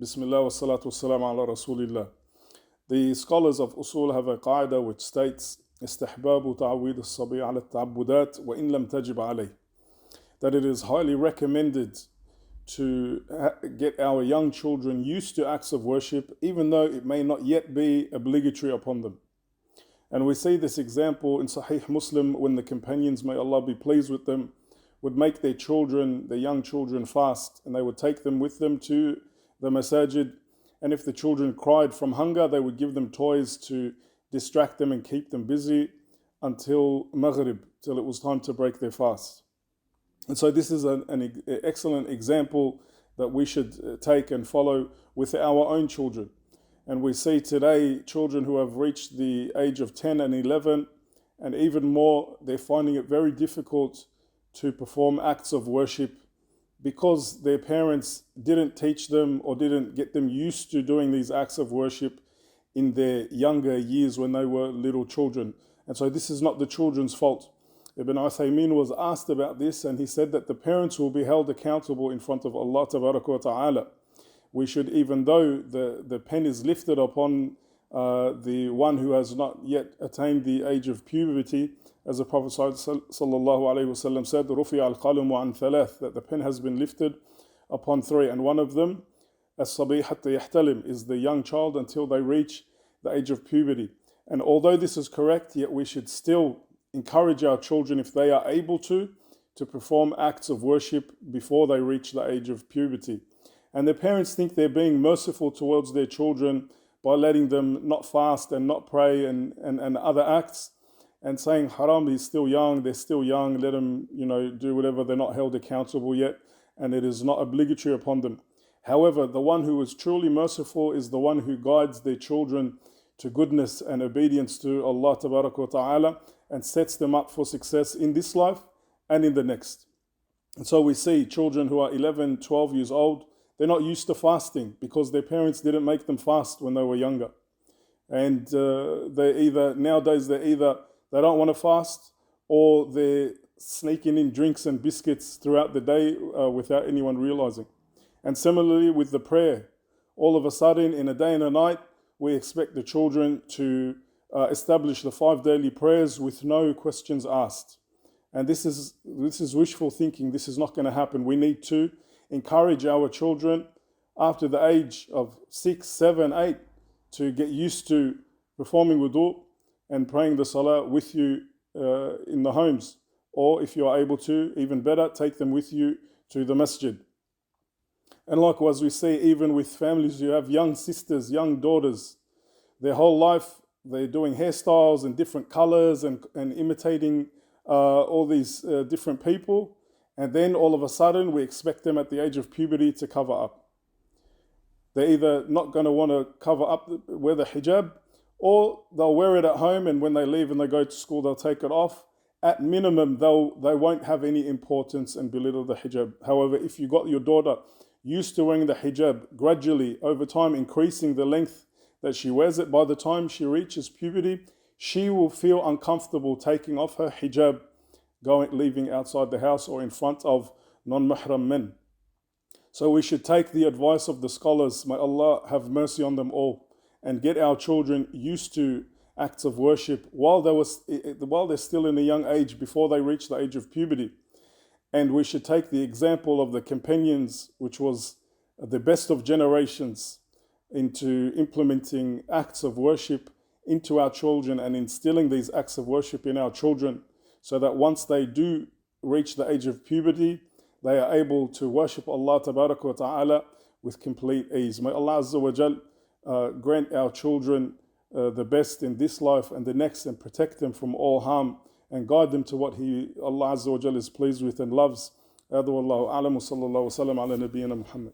Bismillah wa salatu wa salam ala Rasulillah. The scholars of Usul have a qaida which states استحباب تعويد الصبي على التعبدات وإن لم تجب عليه, that it is highly recommended to get our young children used to acts of worship even though it may not yet be obligatory upon them. And we see this example in Sahih Muslim when the companions, may Allah be pleased with them, would make their young children fast, and they would take them with them to the masajid, and if the children cried from hunger, they would give them toys to distract them and keep them busy until Maghrib, till it was time to break their fast. And so this is an excellent example that we should take and follow with our own children. And we see today children who have reached the age of 10 and 11, and even more, they're finding it very difficult to perform acts of worship because their parents didn't teach them or didn't get them used to doing these acts of worship in their younger years when they were little children. And so this is not the children's fault. Ibn Uthaymeen was asked about this, and he said that the parents will be held accountable in front of Allah Tabaraka wa Ta'ala. We should, even though the pen is lifted upon the one who has not yet attained the age of puberty, as the Prophet ﷺ said, رُفِعَ الْقَلَمُ عَنْ ثَلَاثٍ, that the pen has been lifted upon three, and one of them, الصَّبِي حَتَّى يَحْتَلِمْ, is the young child until they reach the age of puberty. And although this is correct, yet we should still encourage our children, if they are able to perform acts of worship before they reach the age of puberty. And their parents think they're being merciful towards their children by letting them not fast and not pray and other acts, and saying haram, he's still young, they're still young, let them do whatever, they're not held accountable yet, and it is not obligatory upon them. However, the one who is truly merciful is the one who guides their children to goodness and obedience to Allah Tabaraka wa Ta'ala, and sets them up for success in this life and in the next. And so we see children who are 11, 12 years old, they're not used to fasting because their parents didn't make them fast when they were younger. And nowadays they don't want to fast, or they're sneaking in drinks and biscuits throughout the day without anyone realizing. And similarly with the prayer, all of a sudden in a day and a night, we expect the children to establish the 5 daily prayers with no questions asked. And this is wishful thinking. This is not going to happen. We need to encourage our children after the age of 6, 7, 8 to get used to performing wudu and praying the salah with you in the homes. Or if you are able to, even better, take them with you to the masjid. And likewise we see even with families who have young sisters, young daughters, their whole life they're doing hairstyles and different colors and imitating all these different people. And then all of a sudden we expect them at the age of puberty to cover up. They're either not going to want to cover up, wear the hijab, or they'll wear it at home, and when they leave and they go to school they'll take it off. At minimum they won't have any importance and belittle the hijab. However, if you got your daughter used to wearing the hijab, gradually over time increasing the length that she wears it, by the time she reaches puberty, she will feel uncomfortable taking off her hijab, leaving outside the house or in front of non-mahram men. So we should take the advice of the scholars, may Allah have mercy on them all, and get our children used to acts of worship while they're still in a young age, before they reach the age of puberty. And we should take the example of the companions, which was the best of generations, into implementing acts of worship into our children and instilling these acts of worship in our children, so that once they do reach the age of puberty, they are able to worship Allah Tabaraka wa Ta'ala with complete ease. May Allah Azza wa Jal grant our children the best in this life and the next, and protect them from all harm, and guide them to what Allah Azza wa Jal is pleased with and loves. هذا والله أعلم وصلى الله وسلم على نبينا محمد.